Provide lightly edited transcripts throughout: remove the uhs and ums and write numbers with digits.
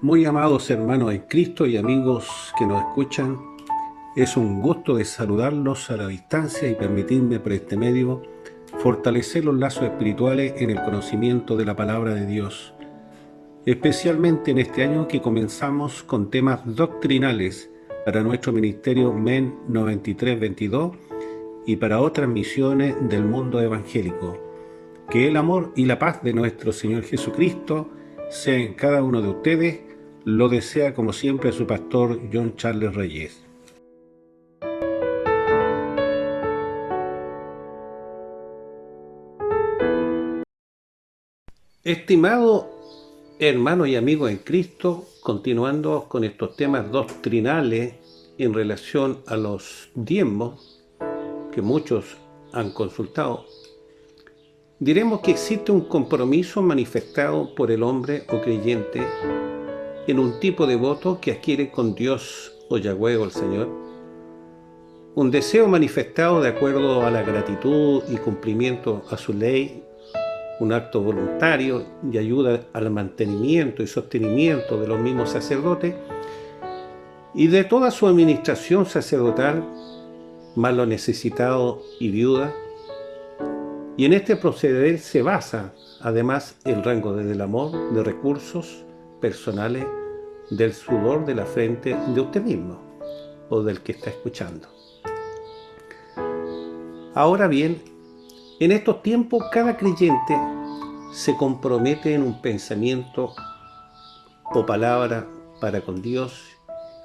Muy amados hermanos en Cristo y amigos que nos escuchan, es un gusto de saludarlos a la distancia y permitirme por este medio fortalecer los lazos espirituales en el conocimiento de la palabra de Dios, especialmente en este año que comenzamos con temas doctrinales para nuestro ministerio MEN 9322 y para otras misiones del mundo evangélico. Que el amor y la paz de nuestro Señor Jesucristo sea en cada uno de ustedes. Lo desea como siempre su pastor John Charles Reyes. Estimado hermano y amigo en Cristo, continuando con estos temas doctrinales en relación a los diezmos que muchos han consultado, diremos que existe un compromiso manifestado por el hombre o creyente en un tipo de voto que adquiere con Dios o Yahweh o el Señor, un deseo manifestado de acuerdo a la gratitud y cumplimiento a su ley, un acto voluntario y ayuda al mantenimiento y sostenimiento de los mismos sacerdotes y de toda su administración sacerdotal, más los necesitados y viudas. Y en este proceder se basa, además, el rango desde el amor, de recursos personales, del sudor de la frente de usted mismo o del que está escuchando. Ahora bien, en estos tiempos cada creyente se compromete en un pensamiento o palabra para con Dios,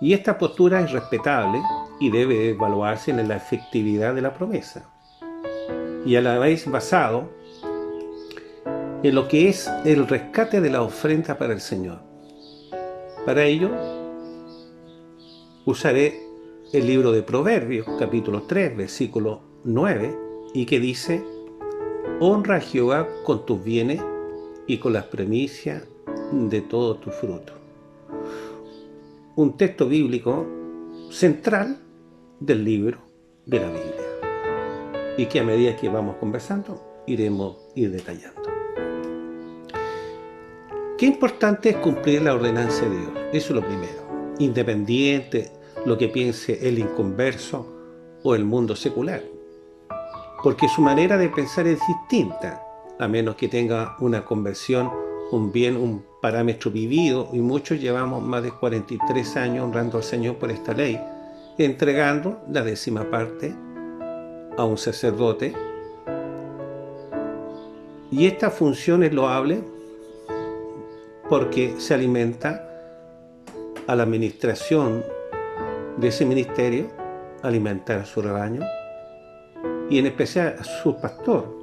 y esta postura es respetable y debe evaluarse en la efectividad de la promesa, y a la vez basado en lo que es el rescate de la ofrenda para el Señor. Para ello, usaré el libro de Proverbios, capítulo 3, versículo 9, y que dice: honra a Jehová con tus bienes y con las primicias de todo tu fruto. Un texto bíblico central del libro de la Biblia, y que a medida que vamos conversando iremos ir detallando. Qué importante es cumplir la ordenanza de Dios, eso es lo primero, independiente lo que piense el inconverso o el mundo secular, porque su manera de pensar es distinta, a menos que tenga una conversión, un parámetro vivido, y muchos llevamos más de 43 años honrando al Señor por esta ley, entregando la 10ª parte a un sacerdote, y esta función es loable porque se alimenta a la administración de ese ministerio, alimentar a su rebaño, y en especial a su pastor,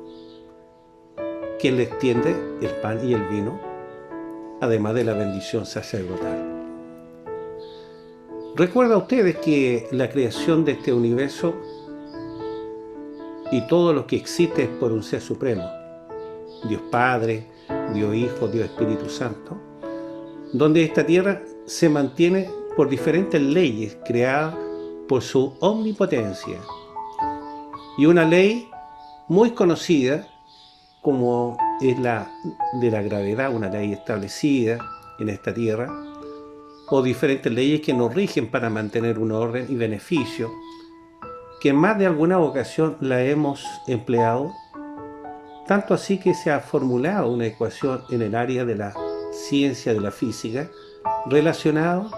quien les tiende el pan y el vino, además de la bendición sacerdotal. Recuerda ustedes que la creación de este universo y todo lo que existe es por un ser supremo, Dios Padre, Dios Hijo, Dios Espíritu Santo, donde esta tierra se mantiene por diferentes leyes creadas por su omnipotencia. Y una ley muy conocida como es la de la gravedad, una ley establecida en esta tierra, o diferentes leyes que nos rigen para mantener un orden y beneficio, que en más de alguna ocasión la hemos empleado, tanto así que se ha formulado una ecuación en el área de la ciencia de la física relacionada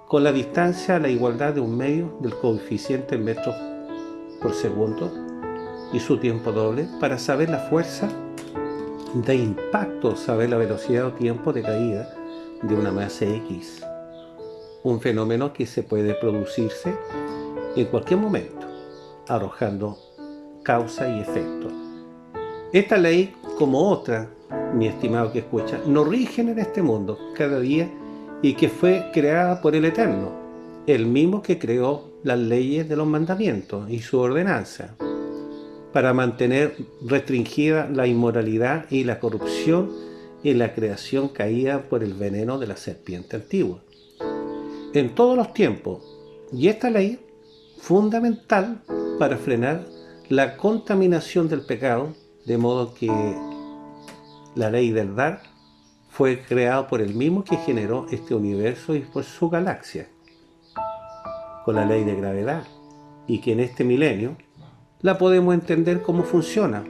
con la distancia a la igualdad de un medio del coeficiente en metros por segundo y su tiempo doble, para saber la fuerza de impacto, saber la velocidad o tiempo de caída de una masa X, un fenómeno que se puede producirse en cualquier momento, arrojando causa y efecto. Esta ley, como otra, mi estimado que escucha, nos rigen en este mundo cada día, y que fue creada por el Eterno, el mismo que creó las leyes de los mandamientos y su ordenanza, para mantener restringida la inmoralidad y la corrupción en la creación caída por el veneno de la serpiente antigua. En todos los tiempos, y esta ley fundamental para frenar la contaminación del pecado, de modo que la ley del dar fue creado por el mismo que generó este universo y por su galaxia, con la ley de gravedad, y que en este milenio la podemos entender cómo funciona,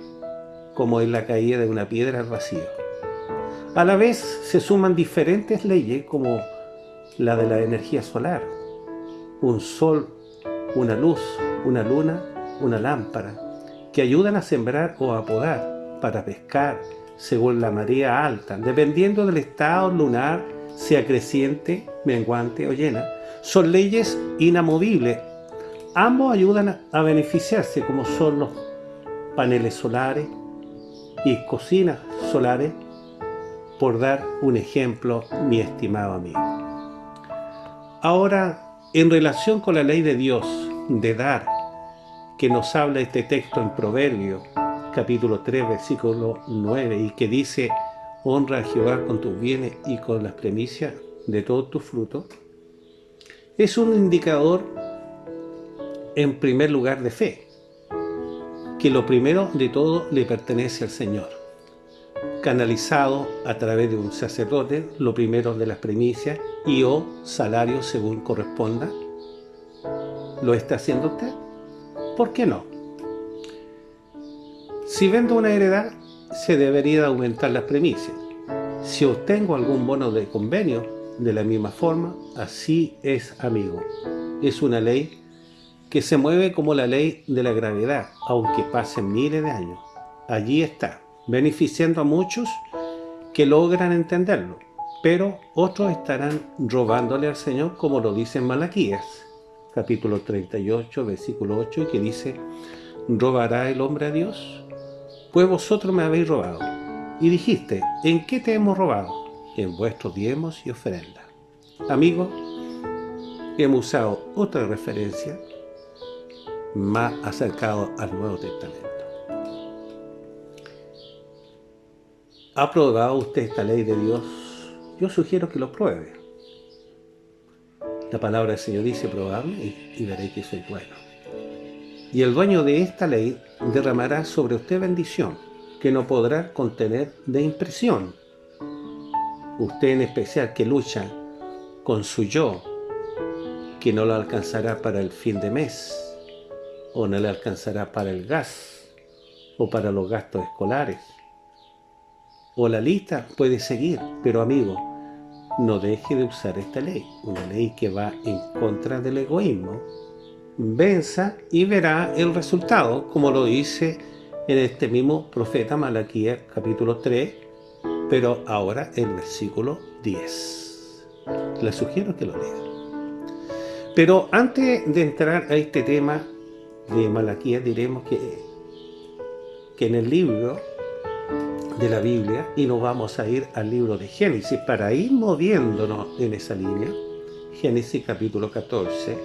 como es la caída de una piedra al vacío. A la vez se suman diferentes leyes como la de la energía solar, un sol, una luz, una luna, una lámpara, que ayudan a sembrar o a podar, para pescar, según la marea alta, dependiendo del estado lunar, sea creciente, menguante o llena. Son leyes inamovibles. Ambos ayudan a beneficiarse, como son los paneles solares y cocinas solares, por dar un ejemplo, mi estimado amigo. Ahora, en relación con la ley de Dios de dar, que nos habla este texto en Proverbios, capítulo 3, versículo 9, y que dice: honra a Jehová con tus bienes y con las primicias de todos tus frutos, es un indicador, en primer lugar, de fe, que lo primero de todo le pertenece al Señor, canalizado a través de un sacerdote, lo primero de las primicias y o salario según corresponda. ¿Lo está haciendo usted? ¿Por qué no? Si vendo una heredad, se debería aumentar las primicias. Si obtengo algún bono de convenio, de la misma forma, así es, amigo. Es una ley que se mueve como la ley de la gravedad, aunque pasen miles de años. Allí está, beneficiando a muchos que logran entenderlo, pero otros estarán robándole al Señor, como lo dice en Malaquías, capítulo 38, versículo 8, que dice: ¿robará el hombre a Dios? Pues vosotros me habéis robado. Y dijiste: ¿en qué te hemos robado? En vuestros diezmos y ofrendas. Amigos, hemos usado otra referencia más acercado al Nuevo Testamento. ¿Ha probado usted esta ley de Dios? Yo sugiero que lo pruebe. La palabra del Señor dice: probadme y veréis que soy bueno. Y el dueño de esta ley derramará sobre usted bendición, que no podrá contener de impresión. Usted en especial, que lucha con su yo, que no lo alcanzará para el fin de mes, o no le alcanzará para el gas, o para los gastos escolares, o la lista puede seguir. Pero amigo, no deje de usar esta ley, una ley que va en contra del egoísmo. Venza y verá el resultado, como lo dice en este mismo profeta Malaquías capítulo 3, pero ahora el versículo 10. Le sugiero que lo lea. Pero antes de entrar a este tema de Malaquías, diremos que en el libro de la Biblia, y nos vamos a ir al libro de Génesis para ir moviéndonos en esa línea, Génesis capítulo 14,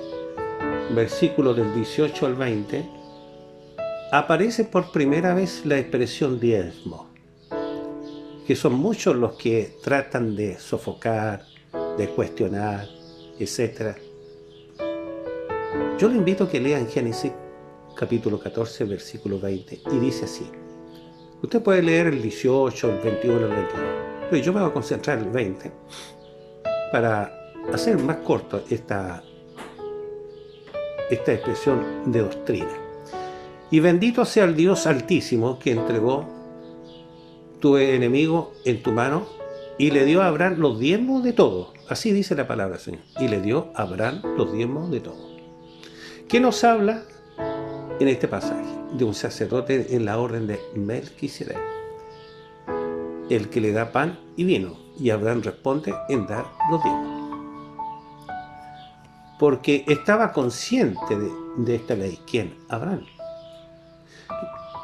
versículos del 18 al 20, aparece por primera vez la expresión diezmo, que son muchos los que tratan de sofocar, de cuestionar, etc. Yo le invito a que lean Génesis capítulo 14, versículo 20, y dice así. Usted puede leer el 18, el 21, el 22, pero yo me voy a concentrar en el 20 para hacer más corto esta expresión de doctrina. Y bendito sea el Dios Altísimo, que entregó tu enemigo en tu mano y le dio a Abraham los diezmos de todo. Así dice la palabra, Señor. Y le dio a Abraham los diezmos de todo. ¿Qué nos habla en este pasaje? De un sacerdote en la orden de Melquisedec, el que le da pan y vino, y Abraham responde en dar los diezmos. Porque estaba consciente de esta ley. ¿Quién? Abraham.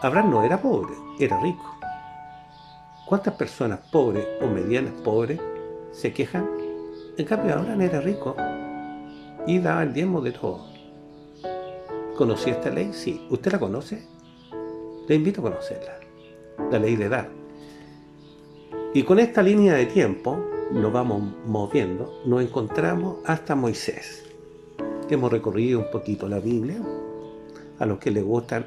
Abraham no era pobre, era rico. ¿Cuántas personas pobres o medianas pobres se quejan? En cambio, Abraham era rico y daba el diezmo de todo. ¿Conocía esta ley? Sí. ¿Usted la conoce? Le invito a conocerla. La ley de dar. Y con esta línea de tiempo nos vamos moviendo, nos encontramos hasta Moisés. Hemos recorrido un poquito la Biblia, a los que les gustan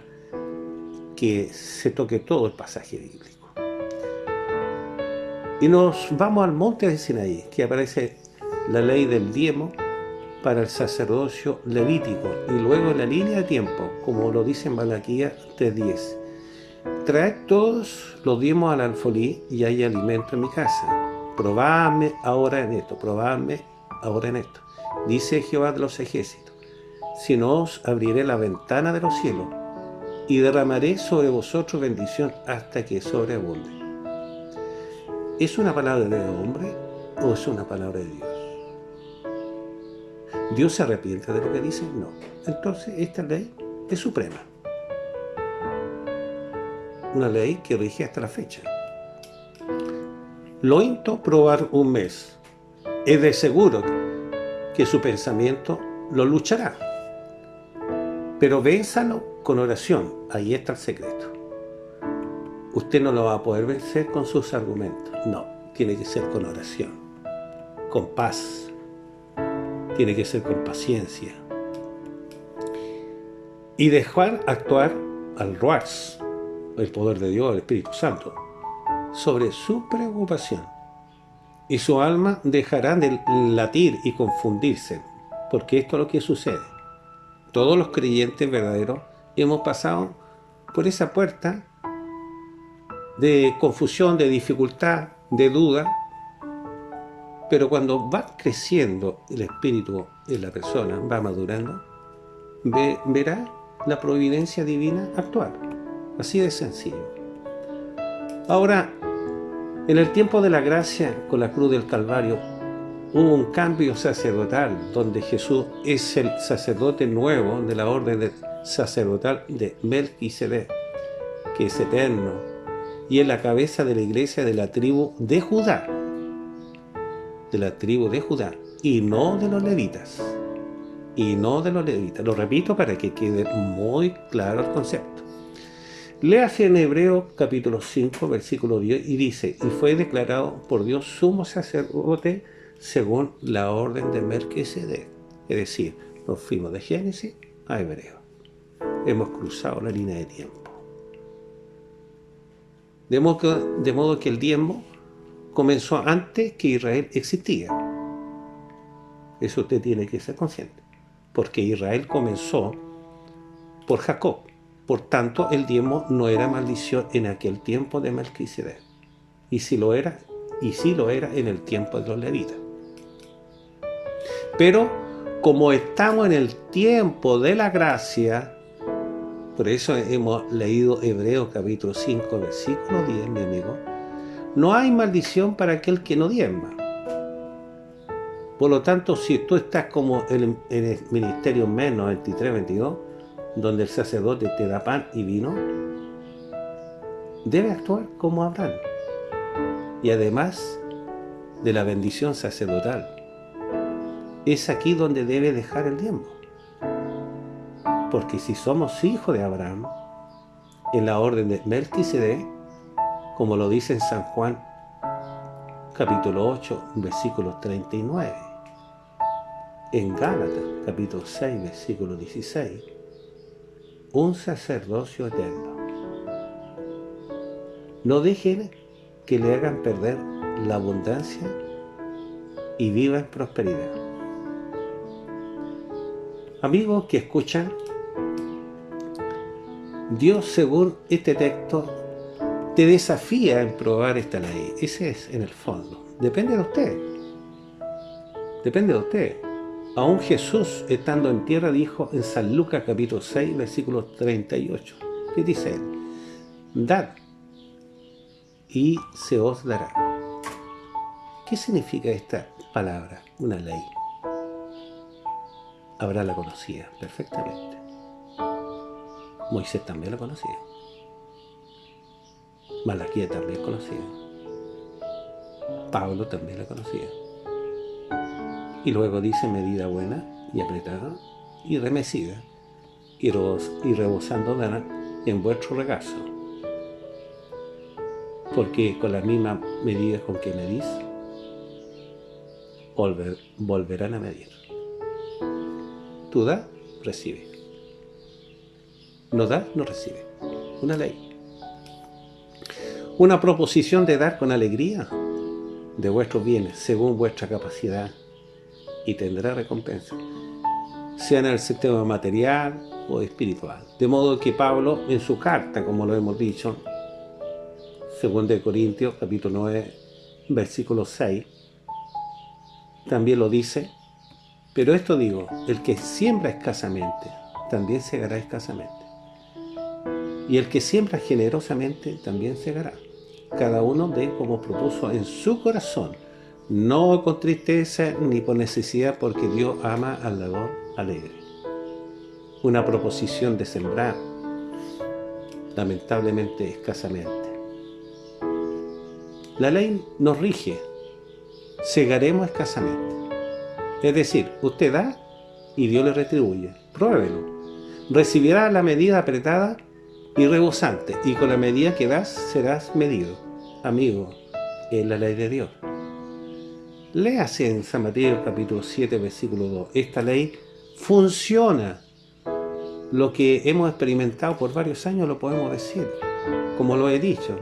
que se toque todo el pasaje bíblico. Y nos vamos al monte de Sinaí, que aparece la ley del diezmo para el sacerdocio levítico, y luego la línea de tiempo, como lo dice en Malaquías 3:10. Traed todos los diezmos al alfolí y hay alimento en mi casa. Probadme ahora en esto, probadme ahora en esto, dice Jehová de los ejércitos. Si no, os abriré la ventana de los cielos y derramaré sobre vosotros bendición hasta que sobreabunde. ¿Es una palabra de hombre o es una palabra de Dios? ¿Dios se arrepiente de lo que dice? No. Entonces esta ley es suprema. Una ley que rige hasta la fecha. Lo insto probar un mes. Es de seguro que su pensamiento lo luchará. Pero vénsalo con oración. Ahí está el secreto. Usted no lo va a poder vencer con sus argumentos. No, tiene que ser con oración, con paz. Tiene que ser con paciencia. Y dejar actuar al Ruach, el poder de Dios, el Espíritu Santo, sobre su preocupación. Y su alma dejará de latir y confundirse, porque esto es lo que sucede. Todos los creyentes verdaderos hemos pasado por esa puerta de confusión, de dificultad, de duda, pero cuando va creciendo el espíritu en la persona, va madurando, verá la providencia divina actuar. Así de sencillo. Ahora, en el tiempo de la gracia, con la cruz del Calvario, hubo un cambio sacerdotal, donde Jesús es el sacerdote nuevo de la orden sacerdotal de Melquisedec, que es eterno, y es la cabeza de la iglesia de la tribu de Judá. De la tribu de Judá, y no de los levitas. Y no de los levitas. Lo repito para que quede muy claro el concepto. Léase en Hebreos capítulo 5, versículo 10, y dice: y fue declarado por Dios sumo sacerdote según la orden de Melquisedec. Es decir, nos fuimos de Génesis a Hebreos. Hemos cruzado la línea de tiempo. De modo que el diezmo comenzó antes que Israel existía. Eso usted tiene que ser consciente. Porque Israel comenzó por Jacob. Por tanto, el diezmo no era maldición en aquel tiempo de Melquisedec. Y sí lo era en el tiempo de los levitas. Pero como estamos en el tiempo de la gracia, por eso hemos leído Hebreos capítulo 5, versículo 10, mi amigo, no hay maldición para aquel que no diezma. Por lo tanto, si tú estás como en el ministerio menos 23-22, donde el sacerdote te da pan y vino, debe actuar como Abraham. Y además de la bendición sacerdotal, es aquí donde debe dejar el diezmo. Porque si somos hijos de Abraham, en la orden de Melquisedec, como lo dice en San Juan, capítulo 8, versículo 39, en Gálatas, capítulo 6, versículo 16, un sacerdocio eterno. No dejen que le hagan perder la abundancia y viva en prosperidad. Amigos que escuchan, Dios, según este texto, te desafía en probar esta ley. Ese es en el fondo. Depende de usted. Depende de usted. Aún Jesús, estando en tierra, dijo en San Lucas capítulo 6, versículo 38. ¿Qué dice él? Dad y se os dará. ¿Qué significa esta palabra? Una ley. Abraham la conocía perfectamente. Moisés también la conocía. Malaquías también conocía. Pablo también la conocía. Y luego dice: medida buena y apretada y remecida y rebosando dará en vuestro regazo. Porque con la misma medida con que medís, volverán a medir. Tú das, recibe. No das, no recibe. Una ley. Una proposición de dar con alegría de vuestros bienes según vuestra capacidad y tendrá recompensa, sea en el sistema material o espiritual. De modo que Pablo, en su carta, como lo hemos dicho, 2 Corintios, capítulo 9, versículo 6, también lo dice: pero esto digo, el que siembra escasamente, también segará escasamente. Y el que siembra generosamente, también segará. Cada uno de como propuso en su corazón, no con tristeza ni por necesidad, porque Dios ama al dador alegre. Una proposición de sembrar, lamentablemente, escasamente. La ley nos rige, segaremos escasamente. Es decir, usted da y Dios le retribuye. Pruébelo. Recibirá la medida apretada y rebosante, y con la medida que das serás medido. Amigo, es la ley de Dios. Léase en San Mateo capítulo 7, versículo 2. Esta ley funciona. Lo que hemos experimentado por varios años lo podemos decir, como lo he dicho,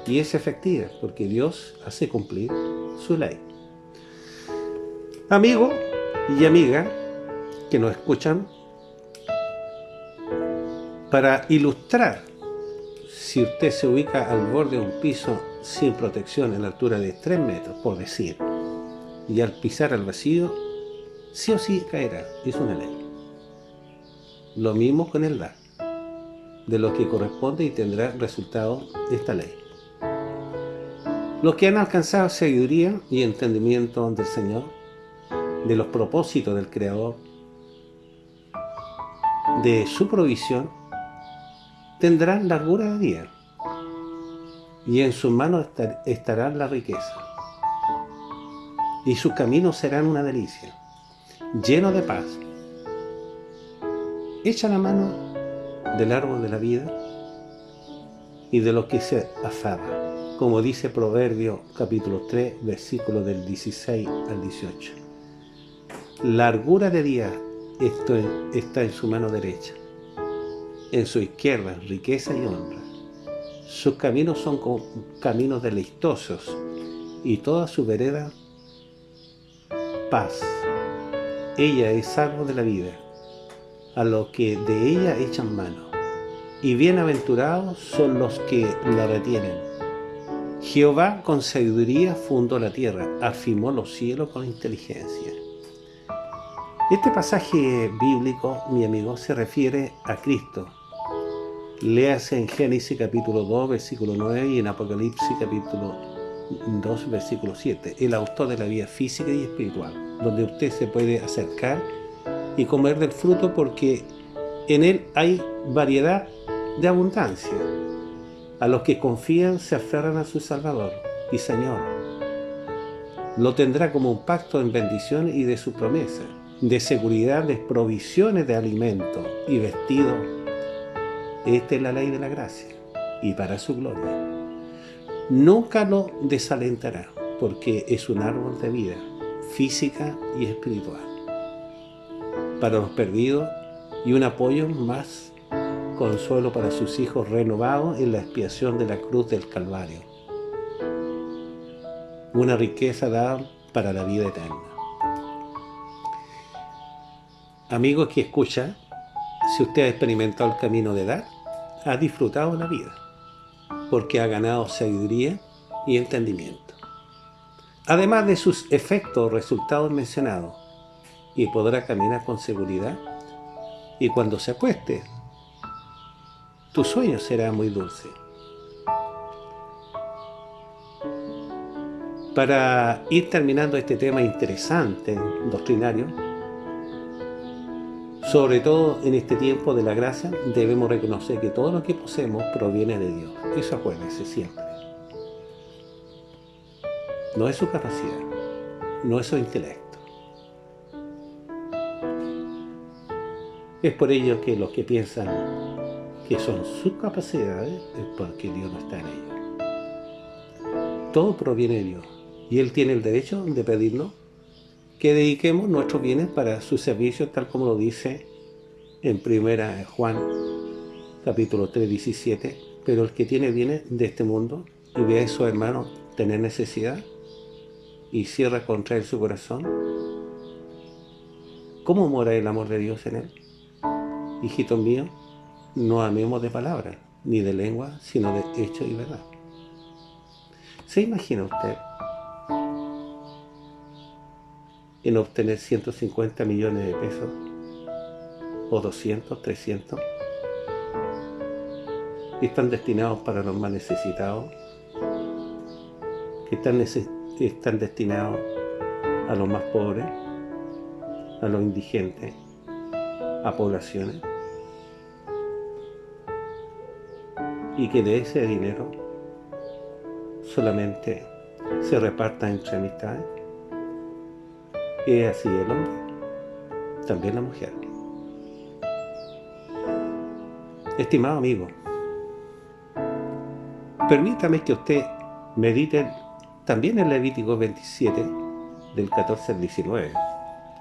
y es efectiva, porque Dios hace cumplir su ley. Amigo y amiga que nos escuchan, para ilustrar, si usted se ubica al borde de un piso sin protección en la altura de 3 metros, por decir, y al pisar al vacío, sí o sí caerá, es una ley. Lo mismo con el dar, de lo que corresponde y tendrá resultado esta ley. Los que han alcanzado sabiduría y entendimiento del Señor, de los propósitos del Creador, de su provisión, tendrán largura de día, y en sus manos estará la riqueza, y sus caminos serán una delicia, llenos de paz. Echa la mano del árbol de la vida y de lo que se aferra, como dice Proverbios capítulo 3, versículos del 16 al 18. Largura de día está en su mano derecha, en su izquierda riqueza y honra. Sus caminos son como caminos deleitosos, y toda su vereda paz. Ella es árbol de la vida, a los que de ella echan mano, y bienaventurados son los que la retienen. Jehová con sabiduría fundó la tierra, afirmó los cielos con inteligencia. Este pasaje bíblico, mi amigo, se refiere a Cristo. Léase en Génesis capítulo 2, versículo 9, y en Apocalipsis capítulo 2, versículo 7, el autor de la vida física y espiritual, donde usted se puede acercar y comer del fruto, porque en él hay variedad de abundancia. A los que confían se aferran a su Salvador y Señor. Lo tendrá como un pacto en bendición y de su promesa, de seguridad, de provisiones de alimento y vestido. Esta es la ley de la gracia, y para su gloria. Nunca lo desalentará, porque es un árbol de vida, física y espiritual, para los perdidos, y un apoyo más consuelo para sus hijos renovados en la expiación de la cruz del Calvario. Una riqueza dada para la vida eterna. Amigos que escucha, si usted ha experimentado el camino de dar, ha disfrutado la vida, porque ha ganado sabiduría y entendimiento, además de sus efectos o resultados mencionados, y podrá caminar con seguridad, y cuando se acueste, tu sueño será muy dulce. Para ir terminando este tema interesante, doctrinario, sobre todo en este tiempo de la gracia, debemos reconocer que todo lo que poseemos proviene de Dios. Eso acuérdese siempre. No es su capacidad, no es su intelecto. Es por ello que los que piensan que son sus capacidades es porque Dios no está en ellos. Todo proviene de Dios, y Él tiene el derecho de pedirnos que dediquemos nuestros bienes para su servicio, tal como lo dice en 1 Juan capítulo 3, 17. Pero el que tiene bienes de este mundo y ve a sus hermanos tener necesidad, y cierra contra él su corazón? ¿Cómo mora el amor de Dios en él? Hijitos míos, no amemos de palabra, ni de lengua, sino de hecho y verdad. ¿Se imagina usted en obtener 150 millones de pesos? ¿O 200, 300? Que están destinados para los más necesitados, que están destinados a los más pobres, a los indigentes, a poblaciones, y que de ese dinero solamente se reparta entre amistades. ¿Es así el hombre? También la mujer. Estimado amigo, permítame que usted medite también en Levítico 27, del 14 al 19,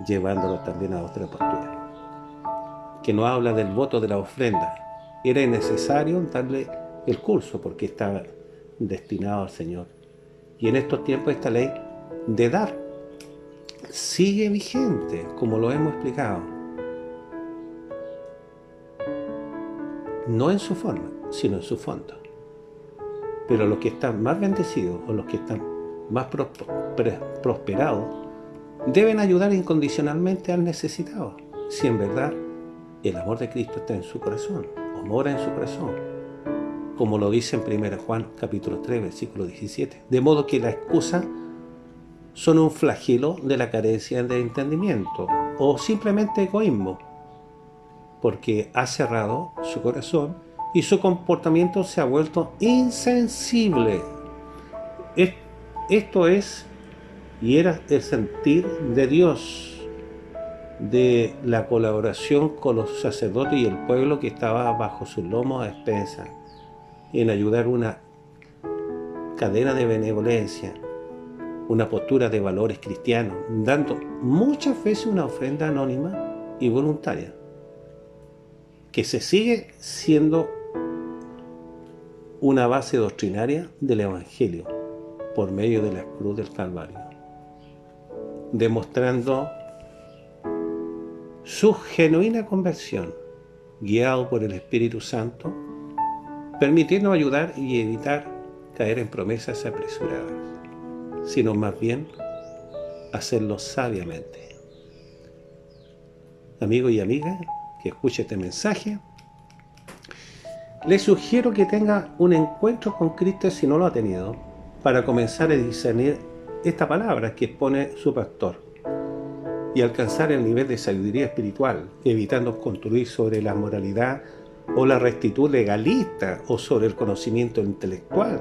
llevándolo también a otra postura, que nos habla del voto de la ofrenda. Era necesario darle el curso porque estaba destinado al Señor. Y en estos tiempos esta ley de dar sigue vigente, como lo hemos explicado. No en su forma, sino en su fondo. Pero los que están más bendecidos o los que están más prosperados deben ayudar incondicionalmente al necesitado, si en verdad el amor de Cristo está en su corazón o mora en su corazón, como lo dice en 1 Juan capítulo 3, versículo 17. De modo que las excusas son un flagelo de la carencia de entendimiento o simplemente egoísmo, porque ha cerrado su corazón y su comportamiento se ha vuelto insensible. Esto es y era el sentir de Dios, de la colaboración con los sacerdotes y el pueblo que estaba bajo sus lomos a expensas, en ayudar una cadena de benevolencia, una postura de valores cristianos, dando muchas veces una ofrenda anónima y voluntaria, que se sigue siendo una base doctrinaria del Evangelio por medio de la cruz del Calvario, demostrando su genuina conversión, guiado por el Espíritu Santo, permitiendo ayudar y evitar caer en promesas apresuradas, sino más bien hacerlo sabiamente. Amigo y amiga que escuche este mensaje, le sugiero que tenga un encuentro con Cristo si no lo ha tenido, para comenzar a discernir esta palabra que expone su pastor y alcanzar el nivel de sabiduría espiritual, evitando construir sobre la moralidad o la rectitud legalista o sobre el conocimiento intelectual,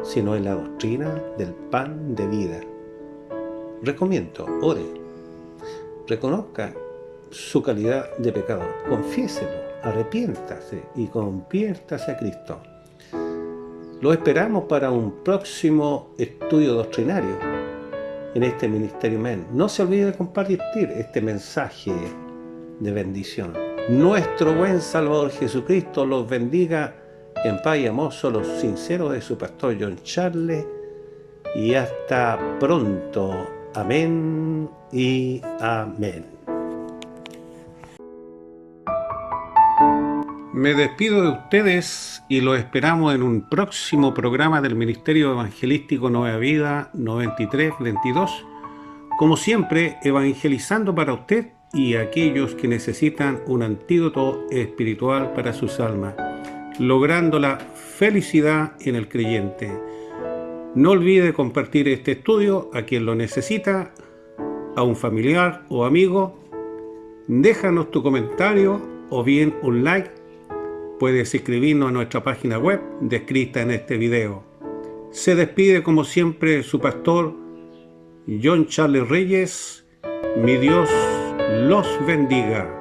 sino en la doctrina del pan de vida. Recomiendo, ore, reconozca su calidad de pecador, confiéselo, arrepiéntase y conviértase a Cristo. Lo esperamos para un próximo estudio doctrinario en este Ministerio Men. No se olvide de compartir este mensaje de bendición. Nuestro buen Salvador Jesucristo los bendiga en paz y amor. Son los sinceros de su pastor John Charles. Y hasta pronto. Amén y amén. Me despido de ustedes y los esperamos en un próximo programa del Ministerio Evangelístico Nueva Vida 9322. Como siempre, evangelizando para usted y aquellos que necesitan un antídoto espiritual para sus almas, logrando la felicidad en el creyente. No olvide compartir este estudio a quien lo necesita, a un familiar o amigo. Déjanos tu comentario o bien un like. Puedes escribirnos a nuestra página web descrita en este video. Se despide como siempre su pastor John Charles Reyes. Mi Dios los bendiga.